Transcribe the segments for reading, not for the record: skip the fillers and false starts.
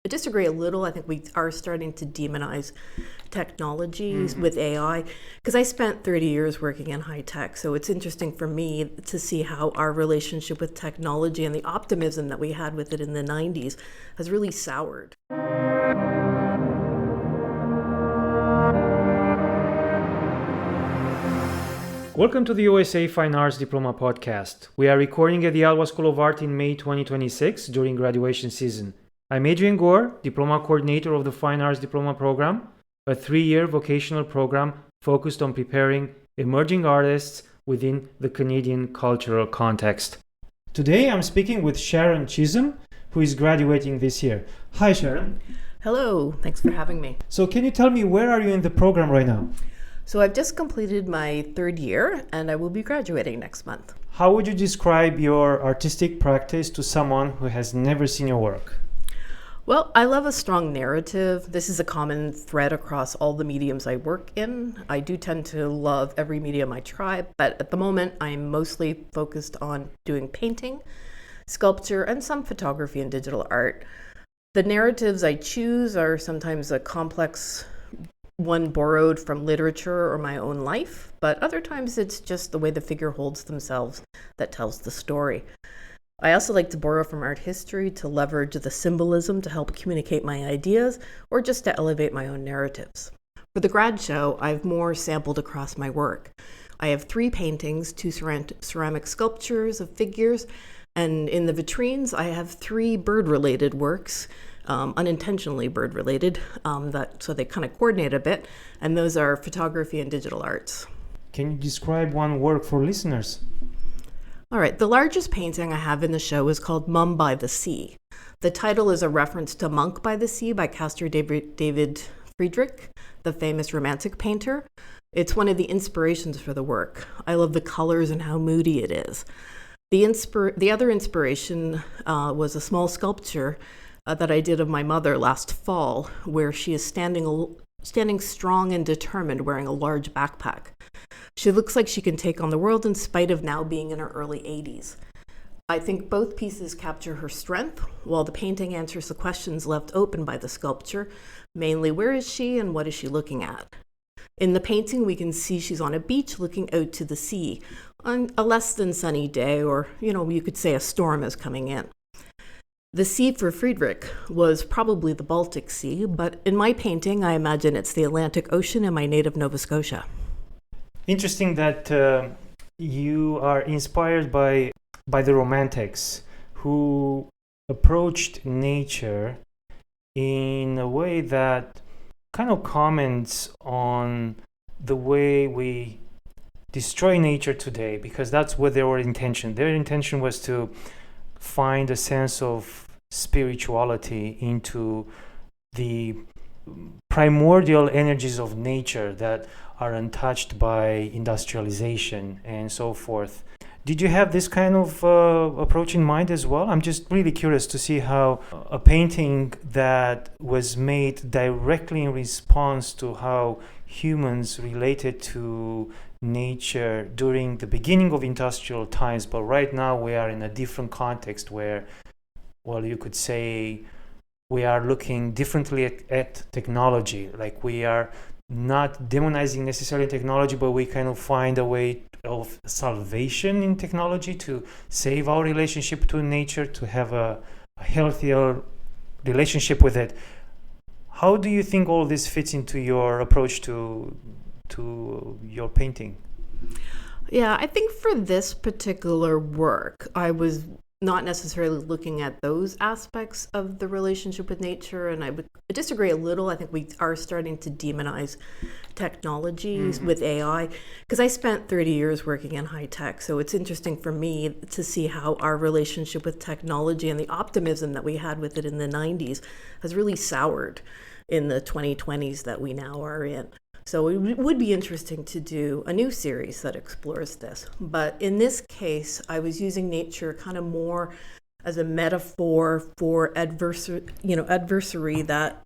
I disagree a little. I think we are starting to demonize technologies with AI, because I spent 30 years working in high tech. So it's interesting for me to see how our relationship with technology and the optimism that we had with it in the 90s has really soured. Welcome to the OSA Fine Arts Diploma podcast. We are recording at the Alba School of Art in May 2026 during graduation season. I'm Adrian Gore, Diploma Coordinator of the Fine Arts Diploma program, a 3-year vocational program focused on preparing emerging artists within the Canadian cultural context. Today I'm speaking with Sharon Chisholm, who is graduating this year. Hi Sharon. Hello, thanks for having me. So can you tell me, where are you in the program right now? So I've just completed my 3rd year and I will be graduating next month. How would you describe your artistic practice to someone who has never seen your work? Well, I love a strong narrative. This is a common thread across all the mediums I work in. I do tend to love every medium I try, but at the moment I'm mostly focused on doing painting, sculpture, and some photography and digital art. The narratives I choose are sometimes a complex one borrowed from literature or my own life, but other times it's just the way the figure holds themselves that tells the story. I also like to borrow from art history to leverage the symbolism to help communicate my ideas or just to elevate my own narratives. For the grad show, I've more sampled across my work. I have 3 paintings, 2 ceramic sculptures of figures, and in the vitrines I have 3 bird-related works, unintentionally bird-related, so they kind of coordinate a bit, and those are photography and digital arts. Can you describe one work for listeners? All right, the largest painting I have in the show is called Mum by the Sea. The title is a reference to Monk by the Sea by Caspar David Friedrich, the famous romantic painter. It's one of the inspirations for the work. I love the colors and how moody it is. The other inspiration was a small sculpture that I did of my mother last fall, where she is standing strong and determined, wearing a large backpack. She looks like she can take on the world in spite of now being in her early 80s. I think both pieces capture her strength, while the painting answers the questions left open by the sculpture, mainly where is she and what is she looking at. In the painting, we can see she's on a beach looking out to the sea on a less than sunny day, or you could say a storm is coming in. The sea for Friedrich was probably the Baltic Sea, but in my painting, I imagine it's the Atlantic Ocean in my native Nova Scotia. Interesting that you are inspired by the Romantics, who approached nature in a way that kind of comments on the way we destroy nature today, because that's what their intention. Their intention was to find a sense of spirituality into the primordial energies of nature that are untouched by industrialization and so forth. Did you have this kind of approach in mind as well? I'm just really curious to see how a painting that was made directly in response to how humans related to nature during the beginning of industrial times, but right now we are in a different context where, well, you could say we are looking differently at technology. Like, we are not demonizing necessarily technology, but we kind of find a way of salvation in technology to save our relationship to nature, to have a healthier relationship with it. How do you think all this fits into your approach to your painting? Yeah, I think for this particular work, I was not necessarily looking at those aspects of the relationship with nature, and I would disagree a little. I think we are starting to demonize technologies with AI, because I spent 30 years working in high tech, so it's interesting for me to see how our relationship with technology and the optimism that we had with it in the 90s has really soured in the 2020s that we now are in. So it would be interesting to do a new series that explores this. But in this case, I was using nature kind of more as a metaphor for adversary that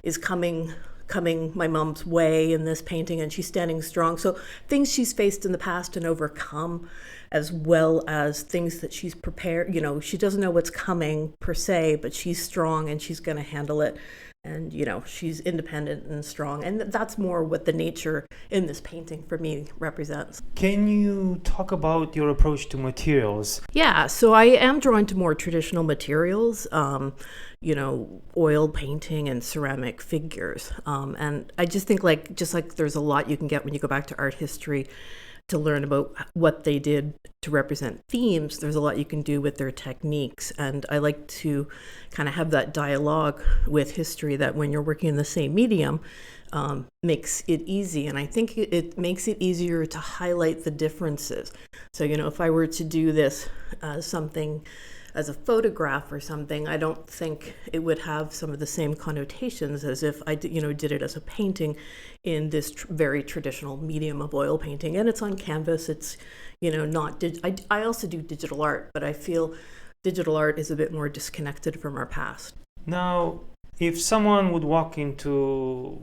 is coming coming my mom's way in this painting, and she's standing strong. So things she's faced in the past and overcome, as well as things that she's prepared. She doesn't know what's coming per se, but she's strong and she's going to handle it. And, she's independent and strong. And that's more what the nature in this painting for me represents. Can you talk about your approach to materials? Yeah, so I am drawn to more traditional materials, oil painting and ceramic figures. And I just think just like there's a lot you can get when you go back to art history to learn about what they did to represent themes, there's a lot you can do with their techniques. And I like to kind of have that dialogue with history that when you're working in the same medium, makes it easy. And I think it makes it easier to highlight the differences. So, if I were to do this something as a photograph or something, I don't think it would have some of the same connotations as if I did it as a painting in this very traditional medium of oil painting. And it's on canvas. It's, not, I also do digital art, but I feel digital art is a bit more disconnected from our past. Now, if someone would walk into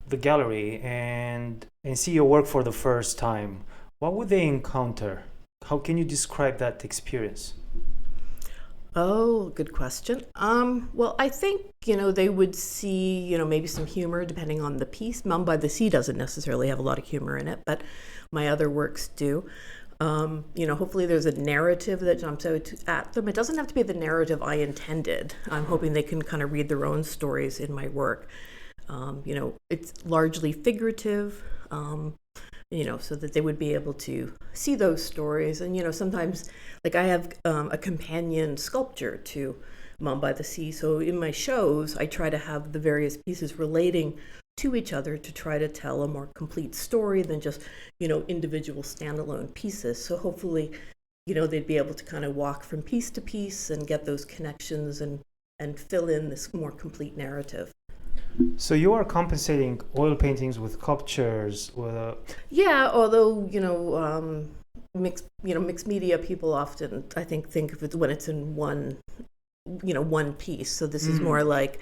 the gallery and see your work for the first time, what would they encounter? How can you describe that experience? Oh, good question. Well, I think, they would see, maybe some humor depending on the piece. Mum by the Sea doesn't necessarily have a lot of humor in it, but my other works do. Hopefully there's a narrative that jumps out at them. It doesn't have to be the narrative I intended. I'm hoping they can kind of read their own stories in my work. It's largely figurative. So that they would be able to see those stories. And, sometimes, I have a companion sculpture to Mum by the Sea. So in my shows, I try to have the various pieces relating to each other to try to tell a more complete story than just, individual standalone pieces. So hopefully, they'd be able to kind of walk from piece to piece and get those connections and fill in this more complete narrative. So you are compensating oil paintings with sculptures, Yeah, although mixed media people often I think of it when it's in one piece. So this is more like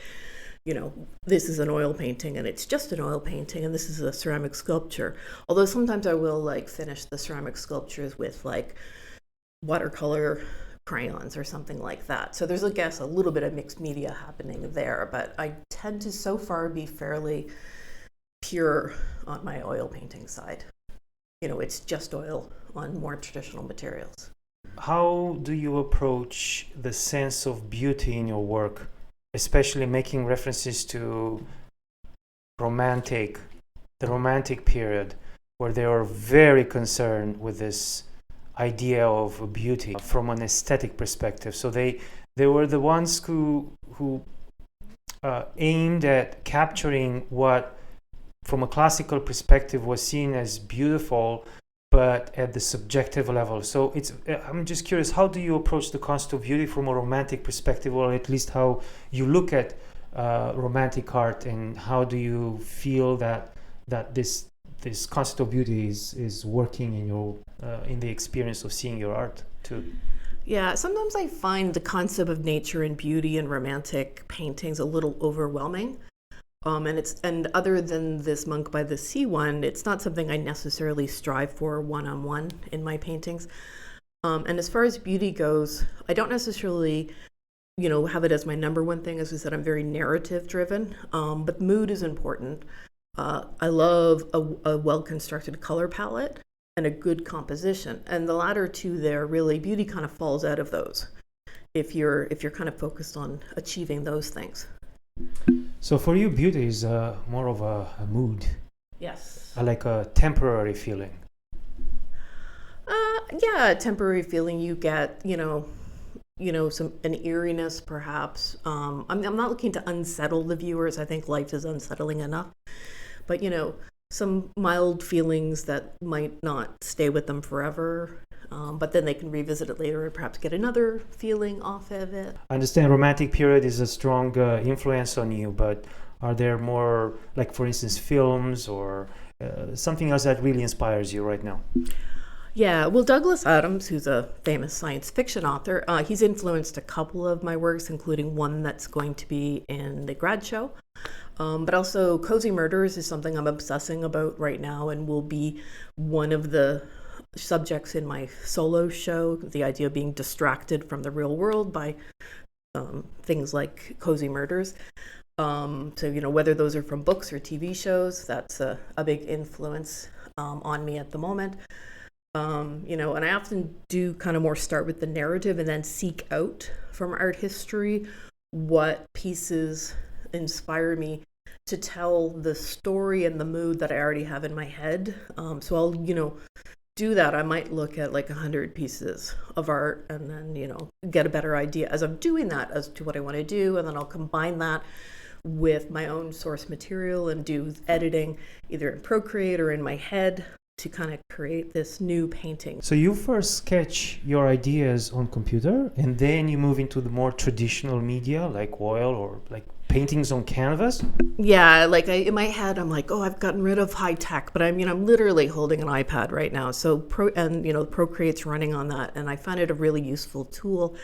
this is an oil painting and it's just an oil painting, and this is a ceramic sculpture. Although sometimes I will finish the ceramic sculptures with watercolor crayons or something like that. So there's, I guess, a little bit of mixed media happening there, but I tend to so far be fairly pure on my oil painting side. It's just oil on more traditional materials. How do you approach the sense of beauty in your work, especially making references to the romantic period, where they are very concerned with this idea of beauty from an aesthetic perspective? So they were the ones who aimed at capturing what from a classical perspective was seen as beautiful, but at the subjective level. So I'm just curious, how do you approach the concept of beauty from a romantic perspective, or at least how you look at romantic art, and how do you feel that this concept of beauty is working in the experience of seeing your art too? Yeah, sometimes I find the concept of nature and beauty in romantic paintings a little overwhelming. And other than this Monk by the Sea one, it's not something I necessarily strive for one-on-one in my paintings. And as far as beauty goes, I don't necessarily have it as my number one thing. As I said, I'm very narrative driven, but mood is important. I love a well-constructed color palette and a good composition. And the latter two there, really, beauty kind of falls out of those if you're kind of focused on achieving those things. So for you, beauty is more of a mood. Yes. Like a temporary feeling. Yeah, a temporary feeling. You get, an eeriness perhaps. I'm not looking to unsettle the viewers. I think life is unsettling enough. But, some mild feelings that might not stay with them forever. But then they can revisit it later and perhaps get another feeling off of it. I understand romantic period is a strong influence on you, but are there more, like for instance, films or something else that really inspires you right now? Yeah, well, Douglas Adams, who's a famous science fiction author, he's influenced a couple of my works, including one that's going to be in the grad show. But also, Cozy Murders is something I'm obsessing about right now and will be one of the subjects in my solo show. The idea of being distracted from the real world by things like Cozy Murders. So, whether those are from books or TV shows, that's a big influence on me at the moment. And I often do kind of more start with the narrative and then seek out from art history what pieces inspire me to tell the story and the mood that I already have in my head. So I'll, do that. I might look at like 100 pieces of art and then, get a better idea as I'm doing that as to what I want to do. And then I'll combine that with my own source material and do editing either in Procreate or in my head to kind of create this new painting. So you first sketch your ideas on computer and then you move into the more traditional media like oil or like paintings on canvas? Yeah, like in my head, I'm like, I've gotten rid of high tech, but I'm literally holding an iPad right now. So Procreate's running on that, and I find it a really useful tool,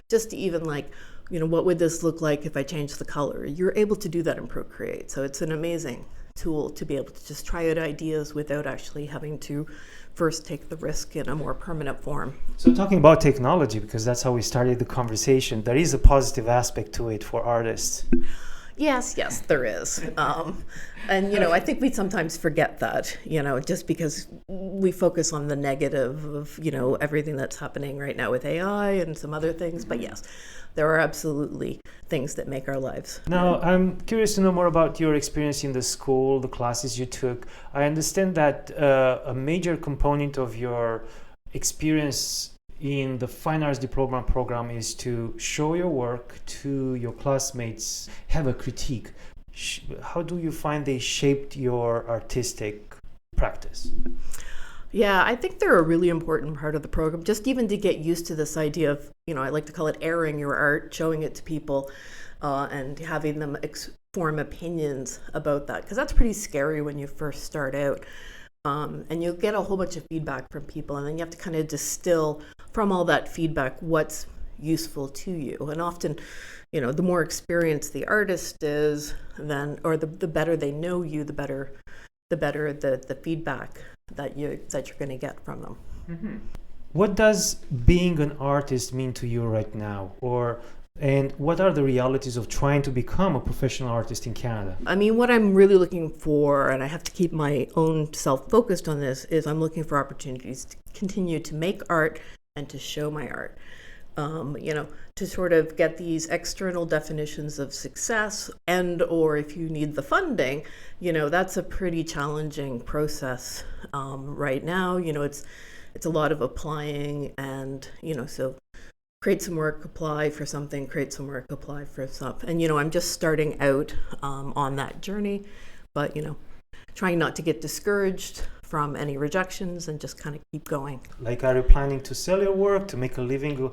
just to even like, what would this look like if I changed the color? You're able to do that in Procreate, so it's an amazing tool to be able to just try out ideas without actually having to first take the risk in a more permanent form. So talking about technology, because that's how we started the conversation, there is a positive aspect to it for artists. Yes, there is. And, I think we sometimes forget that, just because we focus on the negative of, everything that's happening right now with AI and some other things. But yes, there are absolutely things that make our lives. Now, I'm curious to know more about your experience in the school, the classes you took. I understand that a major component of your experience in the Fine Arts Diploma program is to show your work to your classmates, have a critique. How do you find they shaped your artistic practice? Yeah, I think they're a really important part of the program, just even to get used to this idea of, I like to call it airing your art, showing it to people, and having them form opinions about that, because that's pretty scary when you first start out. And you'll get a whole bunch of feedback from people, and then you have to kind of distill from all that feedback what's useful to you. And often, the more experienced the artist is, then, or the better they know you, the better the feedback that you're going to get from them. Mm-hmm. What does being an artist mean to you right now? And what are the realities of trying to become a professional artist in Canada? What I'm really looking for, and I have to keep my own self focused on this, is I'm looking for opportunities to continue to make art and to show my art. To sort of get these external definitions of success, or if you need the funding, that's a pretty challenging process right now. It's a lot of applying and, so create some work, apply for something, create some work, apply for something. And, I'm just starting out on that journey, but, trying not to get discouraged from any rejections and just kind of keep going. Like, are you planning to sell your work, to make a living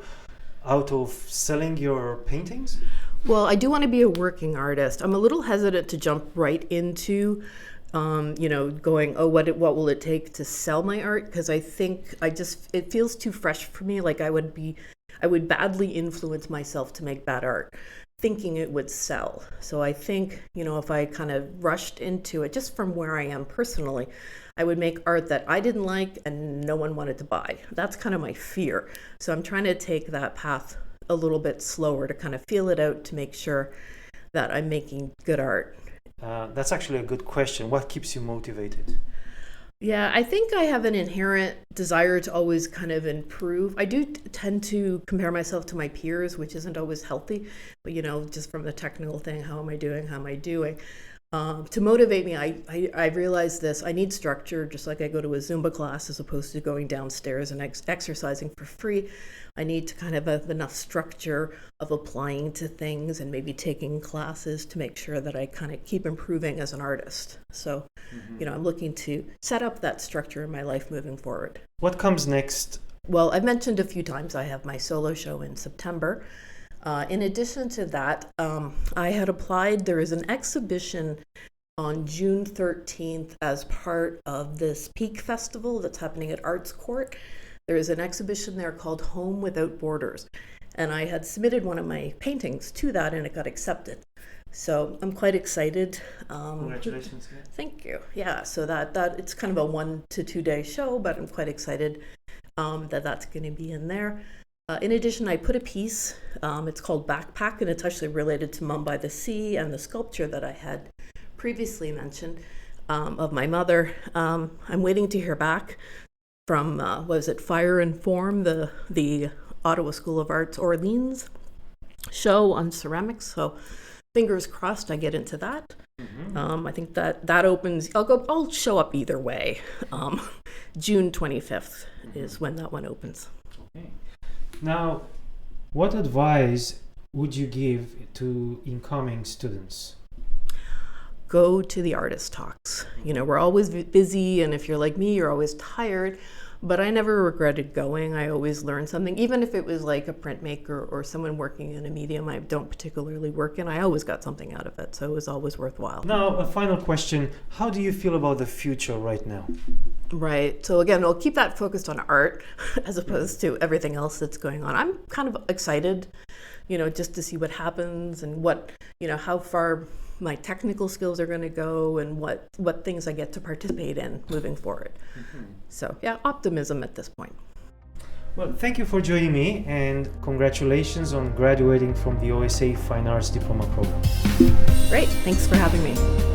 out of selling your paintings? Well, I do want to be a working artist. I'm a little hesitant to jump right into going, what will it take to sell my art? Because I think it feels too fresh for me. Like I would badly influence myself to make bad art, thinking it would sell. So I think, if I kind of rushed into it, just from where I am personally, I would make art that I didn't like and no one wanted to buy. That's kind of my fear. So I'm trying to take that path a little bit slower to kind of feel it out, to make sure that I'm making good art. That's actually a good question. What keeps you motivated? Yeah, I think I have an inherent desire to always kind of improve. I do tend to compare myself to my peers, which isn't always healthy, but just from the technical thing, how am I doing? To motivate me, I realized this. I need structure, just like I go to a Zumba class as opposed to going downstairs and exercising for free. I need to kind of have enough structure of applying to things and maybe taking classes to make sure that I kind of keep improving as an artist. So, I'm looking to set up that structure in my life moving forward. What comes next? Well, I've mentioned a few times I have my solo show in September. In addition to that, I had applied. There is an exhibition on June 13th as part of this Peak Festival that's happening at Arts Court. There is an exhibition there called Home Without Borders. And I had submitted one of my paintings to that and it got accepted. So I'm quite excited. Congratulations. Thank you. Yeah, so that it's kind of a 1 to 2 day show, but I'm quite excited that's going to be in there. In addition, I put a piece, it's called Backpack, and it's actually related to Mum by the Sea and the sculpture that I had previously mentioned of my mother. I'm waiting to hear back from, Fire and Form, the Ottawa School of Arts Orleans show on ceramics. So fingers crossed I get into that. I think that opens, I'll show up either way. June 25th is when that one opens. Okay. Now, what advice would you give to incoming students? Go to the artist talks. We're always busy, and if you're like me, you're always tired. But I never regretted going. I always learned something, even if it was like a printmaker or someone working in a medium I don't particularly work in. I always got something out of it, so it was always worthwhile. Now, a final question. How do you feel about the future right now? Right. So again, we'll keep that focused on art as opposed to everything else that's going on. I'm kind of excited, just to see what happens and how far my technical skills are going to go and what things I get to participate in moving forward. So yeah, optimism at this point. Well, thank you for joining me, and congratulations on graduating from the OSA Fine Arts Diploma program. Great. Thanks for having me.